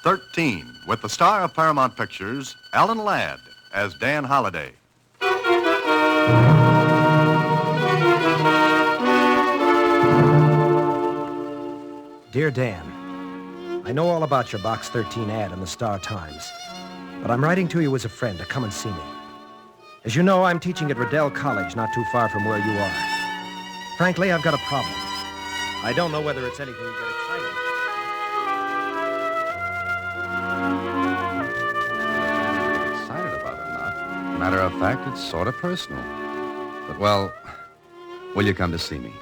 13 with the star of Paramount Pictures, Alan Ladd, as Dan Holliday. Dear Dan, I know all about your Box 13 ad in the Star-Times, but I'm writing to you as a friend to come and see me. As you know, I'm teaching at Riddell College, not too far from where you are. Frankly, I've got a problem. I don't know whether it's anything you get excited about. Excited about it or not. Matter of fact, it's sort of personal. But, well, will you come to see me?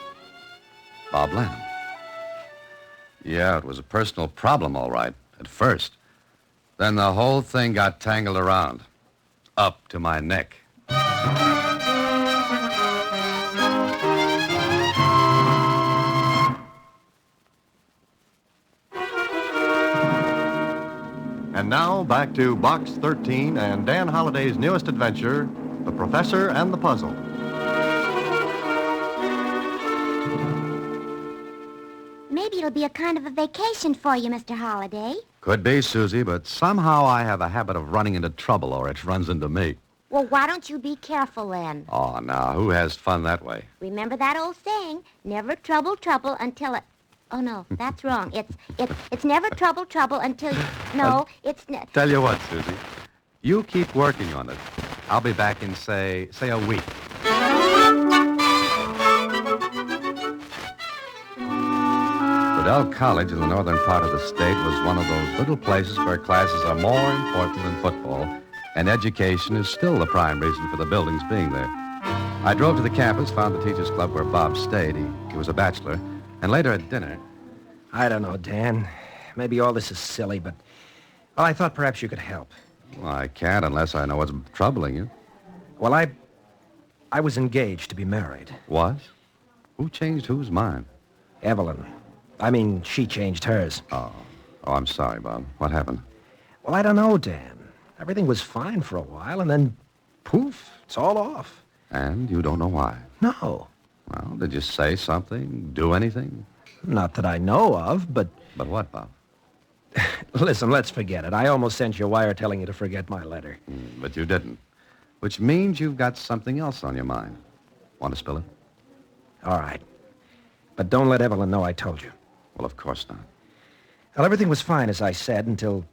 Bob Lanham. Yeah, it was a personal problem, all right, at first. Then the whole thing got tangled around. Up to my neck. And now, back to Box 13 and Dan Holliday's newest adventure, The Professor and the Puzzle. Maybe it'll be a kind of a vacation for you, Mr. Holliday. Could be, Susie, but somehow I have a habit of running into trouble, or it runs into me. Well, why don't you be careful then? Oh, now, who has fun that way? Remember that old saying, never trouble until it... Oh, no, that's wrong. It's never trouble until you... No, it's... Tell you what, Susie. You keep working on it. I'll be back in, say a week. Riddell College in the northern part of the state was one of those little places where classes are more important than football, and education is still the prime reason for the buildings being there. I drove to the campus, found the teachers' club where Bob stayed. He was a bachelor. And later at dinner... I don't know, Dan. Maybe all this is silly, but... Well, I thought perhaps you could help. Well, I can't unless I know what's troubling you. Well, I was engaged to be married. Was? Who changed whose mind? Evelyn. I mean, she changed hers. Oh, I'm sorry, Bob. What happened? Well, I don't know, Dan. Everything was fine for a while, and then, poof, it's all off. And you don't know why? No. Well, did you say something? Do anything? Not that I know of, but... But what, Bob? Listen, let's forget it. I almost sent you a wire telling you to forget my letter. But you didn't. Which means you've got something else on your mind. Want to spill it? All right. But don't let Evelyn know I told you. Well, of course not. Well, everything was fine, as I said, until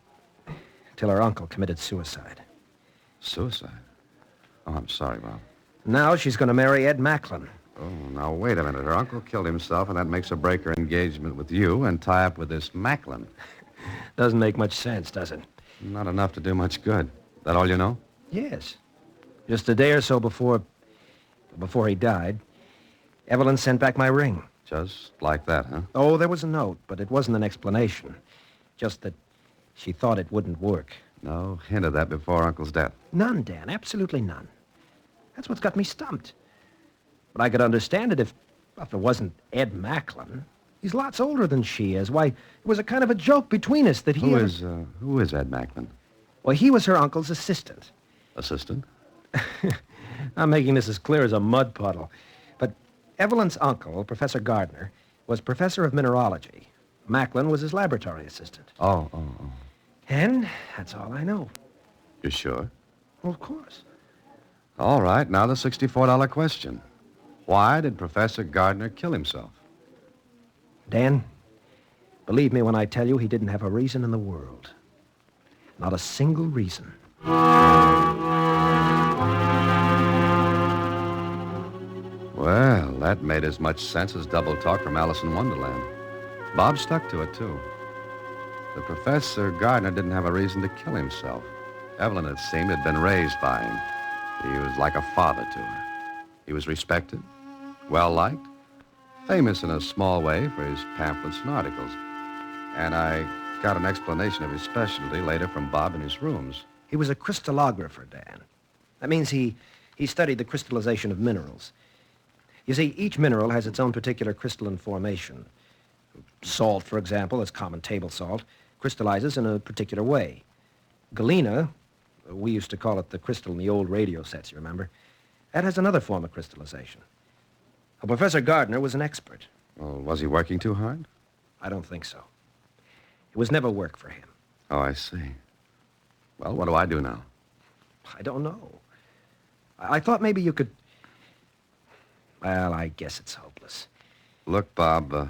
her uncle committed suicide. Suicide? Oh, I'm sorry, Bob. Now she's going to marry Ed Macklin. Oh, now, wait a minute. Her uncle killed himself, and that makes her break her engagement with you and tie up with this Macklin. Doesn't make much sense, does it? Not enough to do much good. That all you know? Yes. Just a day or so before he died, Evelyn sent back my ring. Just like that, huh? Oh, there was a note, but it wasn't an explanation. Just that she thought it wouldn't work. No hint of that before Uncle's death? None, Dan. Absolutely none. That's what's got me stumped. But I could understand it if it wasn't Ed Macklin. He's lots older than she is. Why, it was a kind of a joke between us that he... Who is Ed Macklin? Well, he was her uncle's assistant. Assistant? I'm making this as clear as a mud puddle. But Evelyn's uncle, Professor Gardner, was professor of mineralogy. Macklin was his laboratory assistant. Oh. And that's all I know. You sure? Well, of course. All right, now the $64 question. Why did Professor Gardner kill himself? Dan, believe me when I tell you he didn't have a reason in the world. Not a single reason. Well, that made as much sense as double talk from Alice in Wonderland. Bob stuck to it, too. The Professor Gardner didn't have a reason to kill himself. Evelyn, it seemed, had been raised by him. He was like a father to her. He was respected, well-liked, famous in a small way for his pamphlets and articles. And I got an explanation of his specialty later from Bob in his rooms. He was a crystallographer, Dan. That means he studied the crystallization of minerals. You see, each mineral has its own particular crystalline formation. Salt, for example, that's common table salt, crystallizes in a particular way. Galena, we used to call it the crystal in the old radio sets, you remember? That has another form of crystallization. Well, Professor Gardner was an expert. Well, was he working too hard? I don't think so. It was never work for him. Oh, I see. Well, what do I do now? I don't know. I thought maybe you could... Well, I guess it's hopeless. Look, Bob,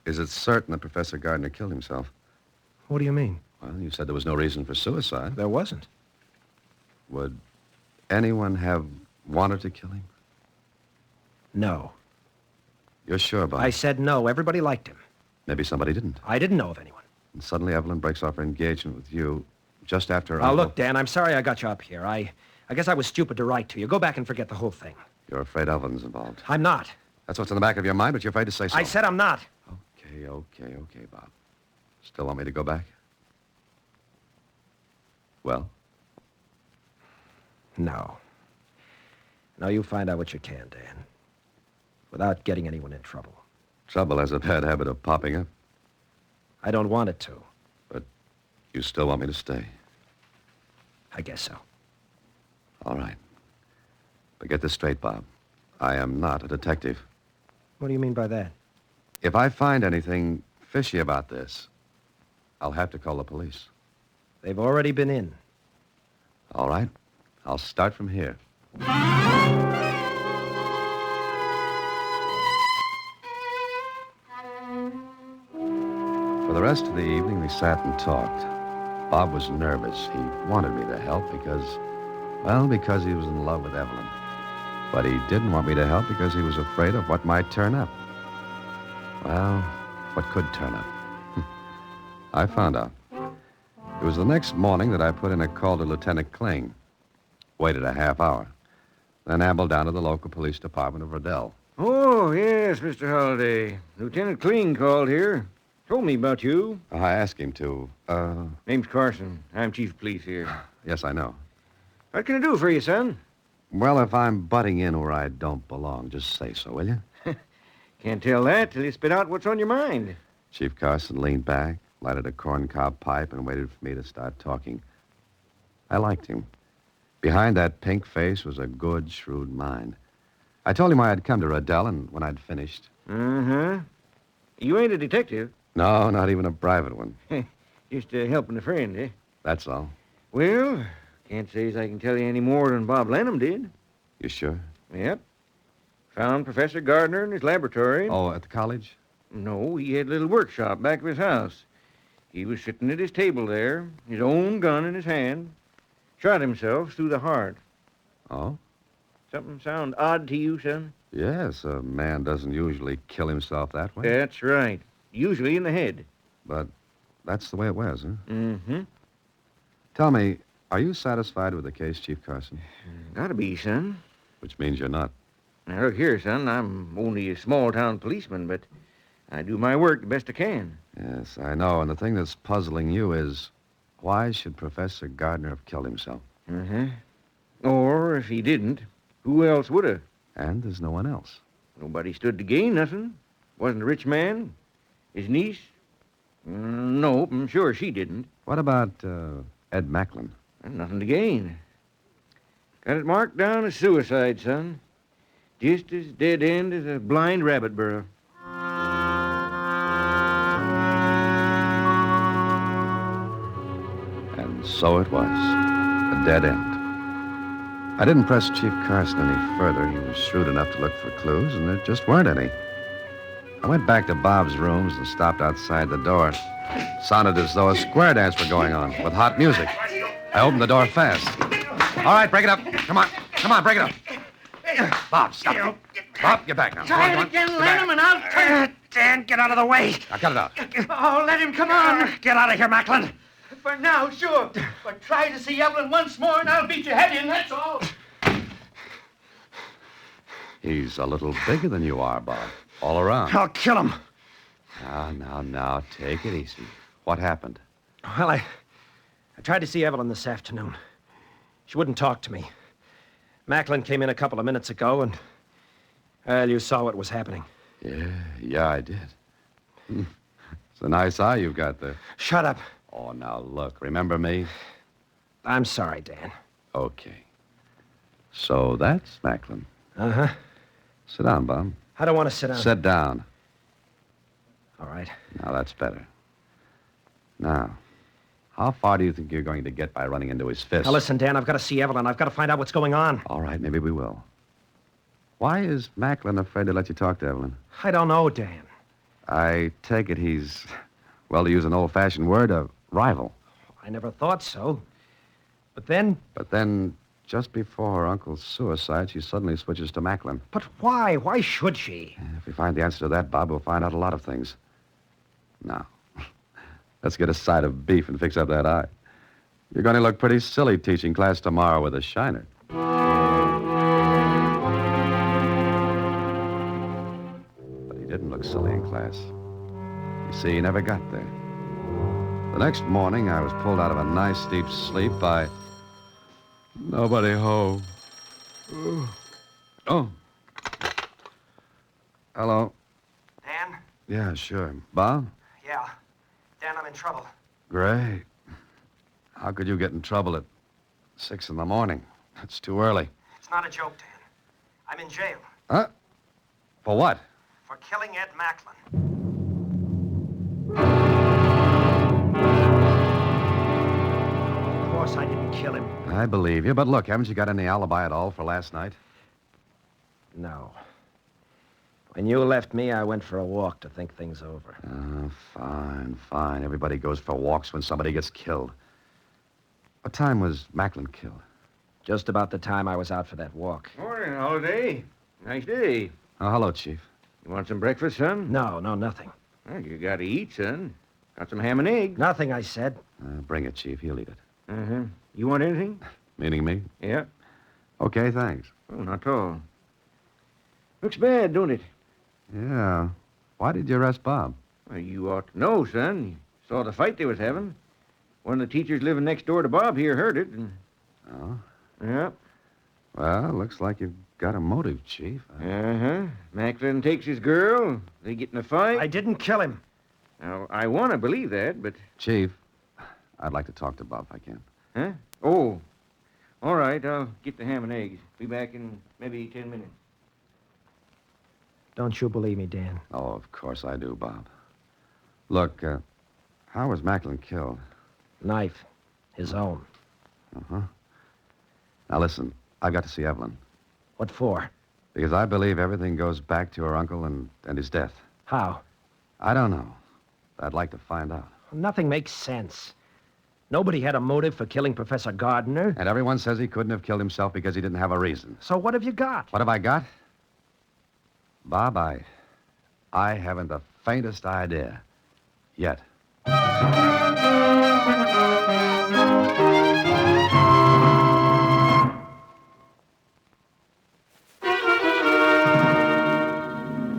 is it certain that Professor Gardner killed himself? What do you mean? Well, you said there was no reason for suicide. There wasn't. Would anyone have wanted to kill him? No. You're sure, Bob? I said no. Everybody liked him. Maybe somebody didn't. I didn't know of anyone. And suddenly Evelyn breaks off her engagement with you just after her Now, uncle... look, Dan, I'm sorry I got you up here. I guess I was stupid to write to you. Go back and forget the whole thing. You're afraid Evelyn's involved. I'm not. That's what's in the back of your mind, but you're afraid to say so. I said I'm not. Okay, Bob. Still want me to go back? Well? No. No, you find out what you can, Dan. Without getting anyone in trouble. Trouble has a bad habit of popping up. I don't want it to. But you still want me to stay? I guess so. All right. But get this straight, Bob. I am not a detective. What do you mean by that? If I find anything fishy about this, I'll have to call the police. They've already been in. All right. I'll start from here. For the rest of the evening, we sat and talked. Bob was nervous. He wanted me to help because he was in love with Evelyn. But he didn't want me to help because he was afraid of what might turn up. Well, what could turn up? I found out. It was the next morning that I put in a call to Lieutenant Kling. Waited a half hour. Then ambled down to the local police department of Riddell. Oh, yes, Mr. Holliday. Lieutenant Kling called here. Told me about you. I asked him to, Name's Carson. I'm chief of police here. Yes, I know. What can I do for you, son? Well, if I'm butting in where I don't belong, just say so, will you? Can't tell that till you spit out what's on your mind. Chief Carson leaned back, lighted a corncob pipe, and waited for me to start talking. I liked him. Behind that pink face was a good, shrewd mind. I told him I had come to Riddell, and when I'd finished... Uh-huh. You ain't a detective. No, not even a private one. Just helping a friend, eh? That's all. Well, can't say as I can tell you any more than Bob Lanham did. You sure? Yep. Found Professor Gardner in his laboratory. Oh, at the college? No, he had a little workshop back of his house. He was sitting at his table there, his own gun in his hand. Shot himself through the heart. Oh? Something sound odd to you, son? Yes, a man doesn't usually kill himself that way. That's right. Usually in the head. But that's the way it was, huh? Mm-hmm. Tell me, are you satisfied with the case, Chief Carson? Gotta be, son. Which means you're not. Now, look here, son. I'm only a small-town policeman, but I do my work the best I can. Yes, I know. And the thing that's puzzling you is, why should Professor Gardner have killed himself? Uh-huh. Or, if he didn't, who else would have? And there's no one else. Nobody stood to gain nothing. Wasn't a rich man. His niece? Nope, I'm sure she didn't. What about Ed Macklin? Nothing to gain. Got it marked down as suicide, son. Just as dead end as a blind rabbit burrow. And so it was. A dead end. I didn't press Chief Carson any further. He was shrewd enough to look for clues, and there just weren't any. I went back to Bob's rooms and stopped outside the door. Sounded as though a square dance were going on, with hot music. I opened the door fast. All right, break it up. Come on, break it up. Bob, stop. Bob, get back now. Try it again, Lanham, and I'll turn it. Dan, get out of the way. Now, cut it out. Oh, let him come on. Get out of here, Macklin. For now, sure. But try to see Evelyn once more, and I'll beat your head in, that's all. He's a little bigger than you are, Bob. All around. I'll kill him. Now, take it easy. What happened? Well, I tried to see Evelyn this afternoon. She wouldn't talk to me. Macklin came in a couple of minutes ago, and, well, you saw what was happening. Yeah, I did. It's a nice eye you've got there. Shut up. Oh, now, look, remember me? I'm sorry, Dan. Okay. So that's Macklin. Uh-huh. Sit down, Bob. I don't want to sit down. Sit down. All right. Now, that's better. Now, How far do you think you're going to get by running into his fist? Now, listen, Dan, I've got to see Evelyn. I've got to find out what's going on. All right, maybe we will. Why is Macklin afraid to let you talk to Evelyn? I don't know, Dan. I take it he's, well, to use an old-fashioned word, a rival. I never thought so. But then, just before her uncle's suicide, she suddenly switches to Macklin. But why? Why should she? If we find the answer to that, Bob, we'll find out a lot of things. Now, let's get a side of beef and fix up that eye. You're going to look pretty silly teaching class tomorrow with a shiner. But he didn't look silly in class. You see, he never got there. The next morning, I was pulled out of a nice deep sleep by nobody home. Oh. Hello. Dan? Yeah, sure. Bob? Yeah. Dan, I'm in trouble. Great. How could you get in trouble at 6 in the morning? That's too early. It's not a joke, Dan. I'm in jail Huh? For what? for killing Ed Macklin. Of course I didn't kill him. I believe you, but look, haven't you got any alibi at all for last night? No. When you left me, I went for a walk to think things over. Fine. Everybody goes for walks when somebody gets killed. What time was Macklin killed? Just about the time I was out for that walk. Morning, Holiday. Nice day. Oh, hello, Chief. You want some breakfast, son? No, nothing. Well, you got to eat, son. Got some ham and eggs. Nothing, I said. Bring it, Chief. He'll eat it. Uh-huh. You want anything? Meaning me? Yeah. Okay, thanks. Oh, not at all. Looks bad, don't it? Yeah. Why did you arrest Bob? Well, you ought to know, son. You saw the fight they was having. One of the teachers living next door to Bob here heard it. And... Oh? Yeah. Well, looks like you've got a motive, Chief. Uh-huh. Macklin takes his girl. They get in a fight. I didn't kill him. Now, I want to believe that, but... Chief, I'd like to talk to Bob if I can. Huh? Oh. All right, I'll get the ham and eggs. Be back in maybe 10 minutes. Don't you believe me, Dan? Oh, of course I do, Bob. Look, how was Macklin killed? Knife. His own. Uh-huh. Now, listen, I've got to see Evelyn. What for? Because I believe everything goes back to her uncle and his death. How? I don't know. I'd like to find out. Nothing makes sense. Nobody had a motive for killing Professor Gardner. And everyone says he couldn't have killed himself because he didn't have a reason. So what have you got? What have I got? Bob, I haven't the faintest idea. Yet.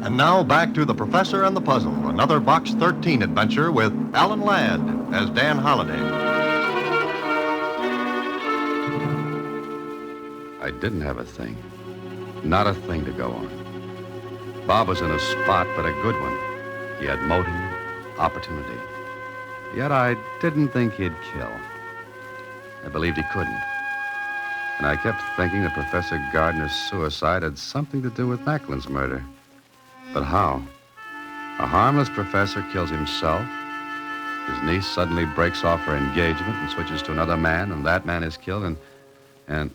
And now back to The Professor and the Puzzle, another Box 13 adventure with Alan Ladd as Dan Holliday. I didn't have a thing. Not a thing to go on. Bob was in a spot, but a good one. He had motive, opportunity. Yet I didn't think he'd kill. I believed he couldn't. And I kept thinking that Professor Gardner's suicide had something to do with Macklin's murder. But how? A harmless professor kills himself. His niece suddenly breaks off her engagement and switches to another man, and that man is killed, and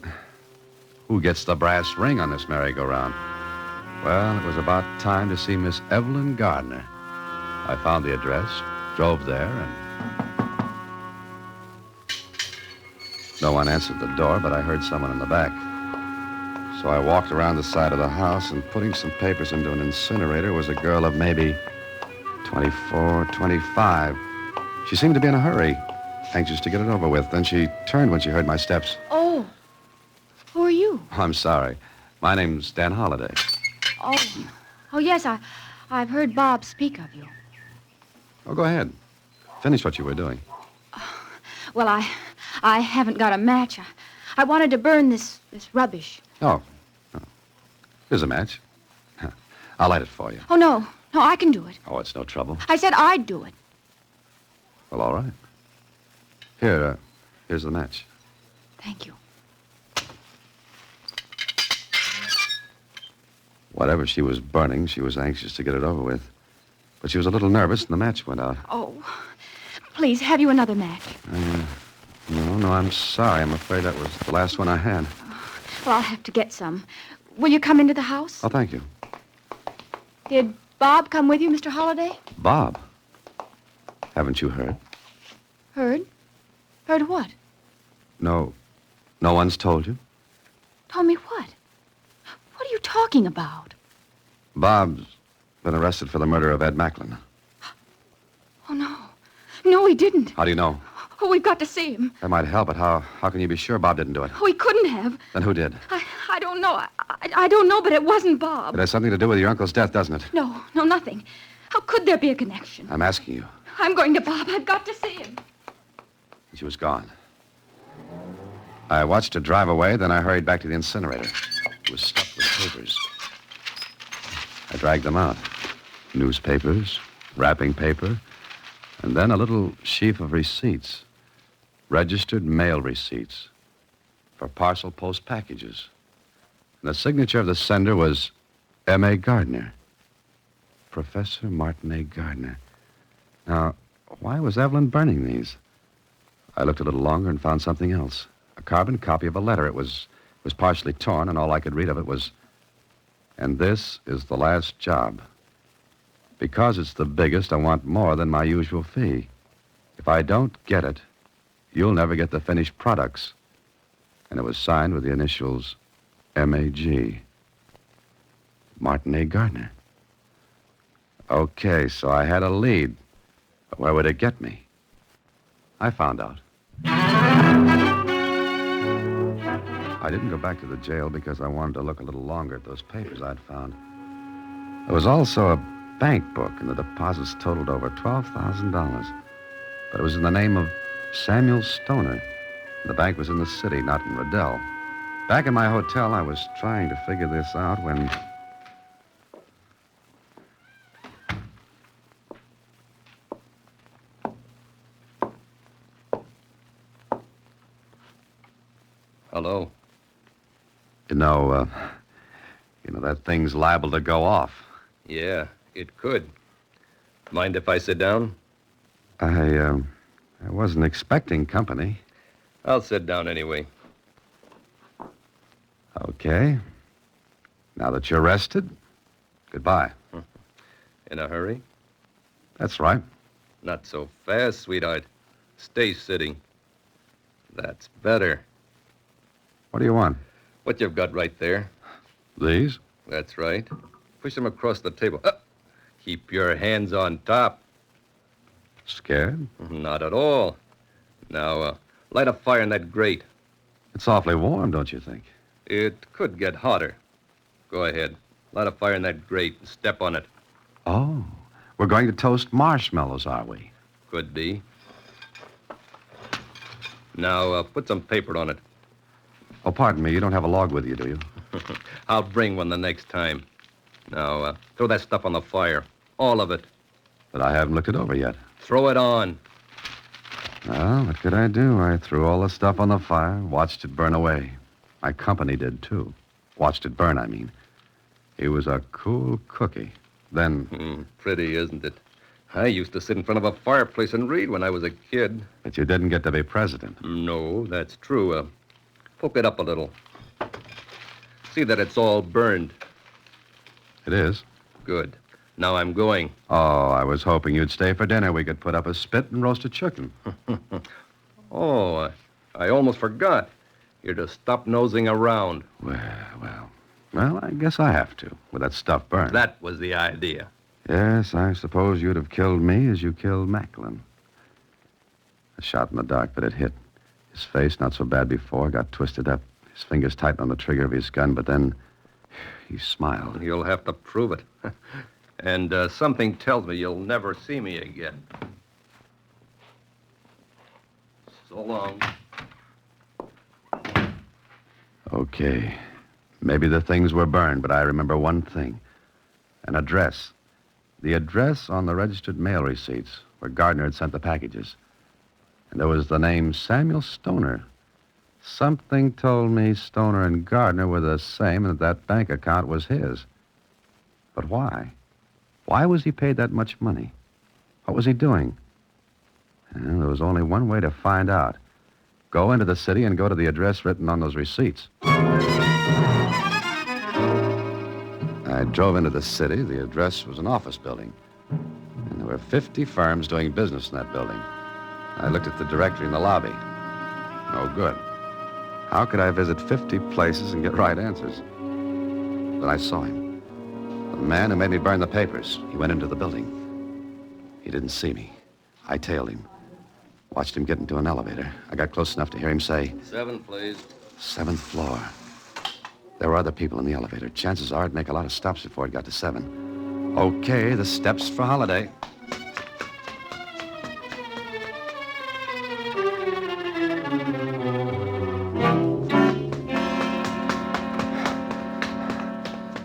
who gets the brass ring on this merry-go-round? Well, it was about time to see Miss Evelyn Gardner. I found the address, drove there, and... No one answered the door, but I heard someone in the back. So I walked around the side of the house, and putting some papers into an incinerator was a girl of maybe 24, 25. She seemed to be in a hurry, anxious to get it over with. Then she turned when she heard my steps. Oh, who are you? I'm sorry. My name's Dan Holliday. Oh, yes, I've heard Bob speak of you. Oh, go ahead. Finish what you were doing. Well, I haven't got a match. I wanted to burn this rubbish. Oh. Here's a match. I'll light it for you. Oh, no, I can do it. Oh, it's no trouble. I said I'd do it. Well, all right. Here's the match. Thank you. Whatever she was burning, she was anxious to get it over with. But she was a little nervous, and the match went out. Oh, Please, have you another match? No, I'm sorry. I'm afraid that was the last one I had. Well, I'll have to get some. Will you come into the house? Oh, thank you. Did Bob come with you, Mr. Holliday? Bob? Haven't you heard? Heard? Heard what? No one's told you? Told me what? What are you talking about? Bob's been arrested for the murder of Ed Macklin. Oh, no. No, he didn't. How do you know? Oh, we've got to see him. That might help, but how can you be sure Bob didn't do it? Oh, he couldn't have. Then who did? I don't know. I don't know, but it wasn't Bob. It has something to do with your uncle's death, doesn't it? No, nothing. How could there be a connection? I'm asking you. I'm going to Bob. I've got to see him. She was gone. I watched her drive away, then I hurried back to the incinerator. It was stuffed with papers. I dragged them out. Newspapers, wrapping paper, and then a little sheaf of receipts. Registered mail receipts for parcel post packages. And the signature of the sender was M.A. Gardner. Professor Martin A. Gardner. Now, why was Evelyn burning these? I looked a little longer and found something else. A carbon copy of a letter. It was partially torn, and all I could read of it was, "And this is the last job. Because it's the biggest, I want more than my usual fee. If I don't get it, you'll never get the finished products." And it was signed with the initials M.A.G. Martin A. Gardner. Okay, so I had a lead. But where would it get me? I found out. I didn't go back to the jail because I wanted to look a little longer at those papers I'd found. There was also a bank book, and the deposits totaled over $12,000. But it was in the name of Samuel Stoner. The bank was in the city, not in Riddell. Back in my hotel, I was trying to figure this out when... Hello. You know, that thing's liable to go off. Yeah, it could. Mind if I sit down? I wasn't expecting company. I'll sit down anyway. Okay. Now that you're rested, goodbye. In a hurry? That's right. Not so fast, sweetheart. Stay sitting. That's better. What do you want? What you've got right there. These? That's right. Push them across the table. Keep your hands on top. Scared? Not at all. Now, light a fire in that grate. It's awfully warm, don't you think? It could get hotter. Go ahead. Light a fire in that grate and step on it. Oh, we're going to toast marshmallows, are we? Could be. Now, put some paper on it. Oh, pardon me, you don't have a log with you, do you? I'll bring one the next time. Now, throw that stuff on the fire. All of it. But I haven't looked it over yet. Throw it on. Well, what could I do? I threw all the stuff on the fire, watched it burn away. My company did, too. Watched it burn, I mean. He was a cool cookie. Then... Pretty, isn't it? I used to sit in front of a fireplace and read when I was a kid. But you didn't get to be president. No, that's true. Poke it up a little. See that it's all burned. It is? Good. Now I'm going. Oh, I was hoping you'd stay for dinner. We could put up a spit and roast a chicken. Oh, I almost forgot. You're to stop nosing around. Well, I guess I have to, with that stuff burned. That was the idea. Yes, I suppose you'd have killed me as you killed Macklin. A shot in the dark, but it hit. His face, not so bad before, got twisted up. His fingers tightened on the trigger of his gun, but then he smiled. You'll have to prove it. And something tells me you'll never see me again. So long. Okay. Maybe the things were burned, but I remember one thing. An address. The address on the registered mail receipts where Gardner had sent the packages. And there was the name Samuel Stoner. Something told me Stoner and Gardner were the same and that bank account was his. But why? Why was he paid that much money? What was he doing? And there was only one way to find out. Go into the city and go to the address written on those receipts. I drove into the city. The address was an office building. And there were 50 firms doing business in that building. I looked at the directory in the lobby. No good. How could I visit 50 places and get right answers? Then I saw him. The man who made me burn the papers. He went into the building. He didn't see me. I tailed him. Watched him get into an elevator. I got close enough to hear him say, 7, please. 7th floor. There were other people in the elevator. Chances are I'd make a lot of stops before it got to 7. Okay, the steps for holiday.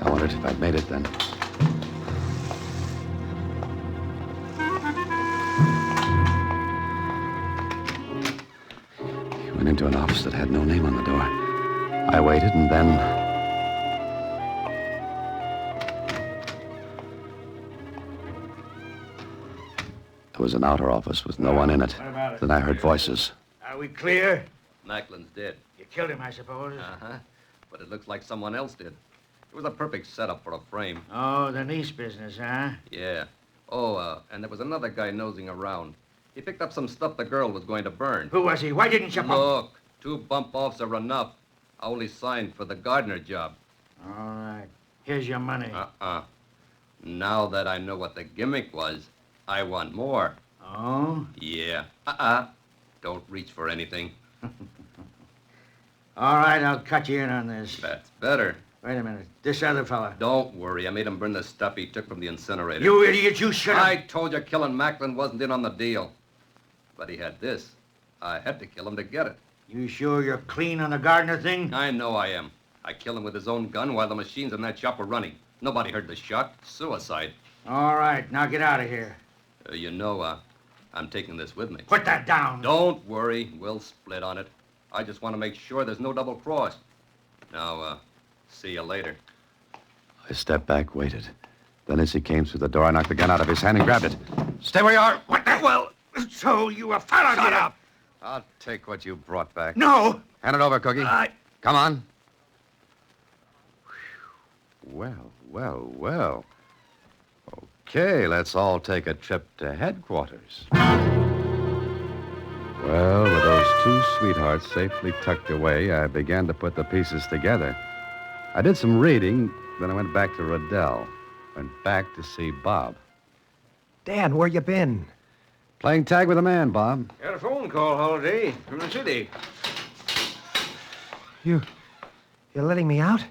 I wondered if I'd made it then. He went into an office that had no name on the door. I waited, and then... There was an outer office with no one in it. What about it? Then I heard voices. Are we clear? Macklin's dead. You killed him, I suppose. Uh-huh. But it looks like someone else did. It was a perfect setup for a frame. Oh, the niece business, huh? Yeah. Oh, and there was another guy nosing around. He picked up some stuff the girl was going to burn. Who was he? Why didn't you bump? Look, 2 bump-offs are enough. I only signed for the Gardner job. All right. Here's your money. Now that I know what the gimmick was, I want more. Oh? Yeah. Don't reach for anything. All right, I'll cut you in on this. That's better. Wait a minute. This other fella. Don't worry. I made him burn the stuff he took from the incinerator. You idiot, you should have... I told you killing Macklin wasn't in on the deal. But he had this. I had to kill him to get it. You sure you're clean on the Gardner thing? I know I am. I killed him with his own gun while the machines in that shop were running. Nobody heard the shot. Suicide. All right, now get out of here. I'm taking this with me. Put that down. Don't worry. We'll split on it. I just want to make sure there's no double cross. Now, see you later. I stepped back, waited. Then as he came through the door, I knocked the gun out of his hand and grabbed it. Stay where you are. What the... Well, so you were followed. Shut up. I'll take what you brought back. No. Hand it over, Cookie. Come on. Well, well, well. Okay, let's all take a trip to headquarters. Well, with those 2 sweethearts safely tucked away, I began to put the pieces together. I did some reading, then I went back to Riddell. Went back to see Bob. Dan, where you been? Playing tag with a man, Bob. Got a phone call, Holiday, from the city. You're letting me out?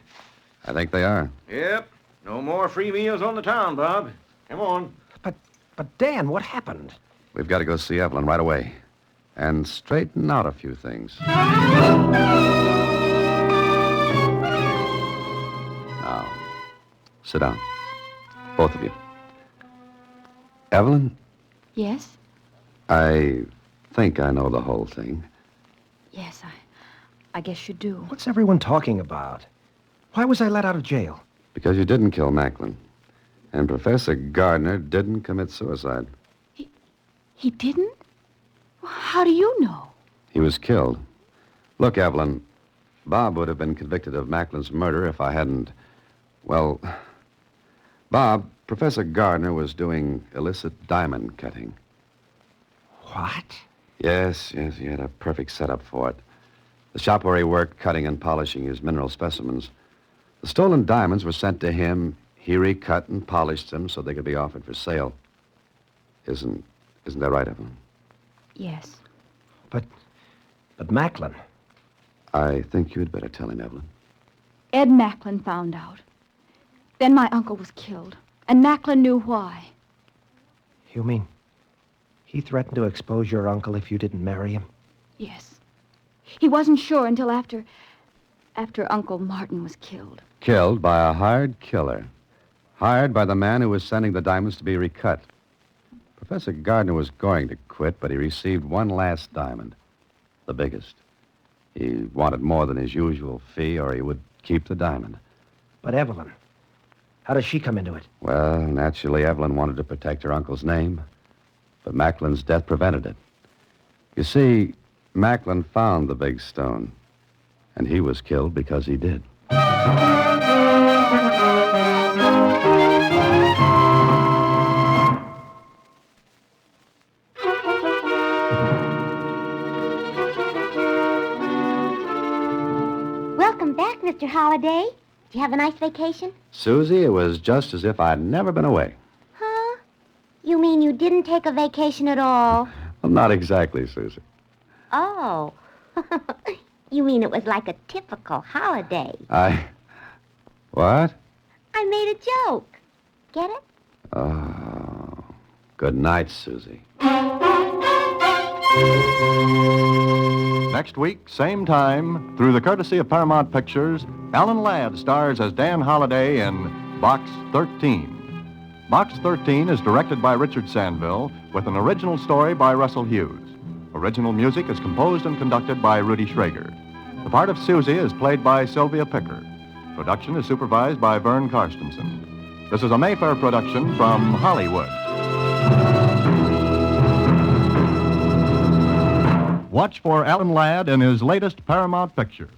I think they are. Yep. No more free meals on the town, Bob. Come on. But Dan, what happened? We've got to go see Evelyn right away and straighten out a few things. Now, sit down. Both of you. Evelyn, Yes? I think I know the whole thing. Yes, I guess you do. What's everyone talking about? Why was I let out of jail? Because you didn't kill Macklin. And Professor Gardner didn't commit suicide. He didn't? Well, how do you know? He was killed. Look, Evelyn, Bob would have been convicted of Macklin's murder if I hadn't... Well, Bob, Professor Gardner was doing illicit diamond cutting. What? Yes, he had a perfect setup for it. The shop where he worked cutting and polishing his mineral specimens. The stolen diamonds were sent to him. He recut and polished them so they could be offered for sale. Isn't that right, Evelyn? Yes. But Macklin. I think you'd better tell him, Evelyn. Ed Macklin found out. Then my uncle was killed, and Macklin knew why. You mean he threatened to expose your uncle if you didn't marry him? Yes. He wasn't sure until after Uncle Martin was killed. Killed by a hired killer. Hired by the man who was sending the diamonds to be recut. Professor Gardner was going to quit, but he received one last diamond. The biggest. He wanted more than his usual fee, or he would keep the diamond. But Evelyn, how does she come into it? Well, naturally, Evelyn wanted to protect her uncle's name, but Macklin's death prevented it. You see, Macklin found the big stone, and he was killed because he did. Welcome back, Mr. Holliday. Did you have a nice vacation? Susie, it was just as if I'd never been away. Huh? You mean you didn't take a vacation at all? Well, not exactly, Susie. Oh. You mean it was like a typical holiday? What? I made a joke. Get it? Oh. Good night, Susie. Next week, same time, through the courtesy of Paramount Pictures, Alan Ladd stars as Dan Holliday in Box 13. Box 13 is directed by Richard Sandville with an original story by Russell Hughes. Original music is composed and conducted by Rudy Schrager. The part of Susie is played by Sylvia Picker. Production is supervised by Vern Karstensen. This is a Mayfair production from Hollywood. Watch for Alan Ladd in his latest Paramount picture.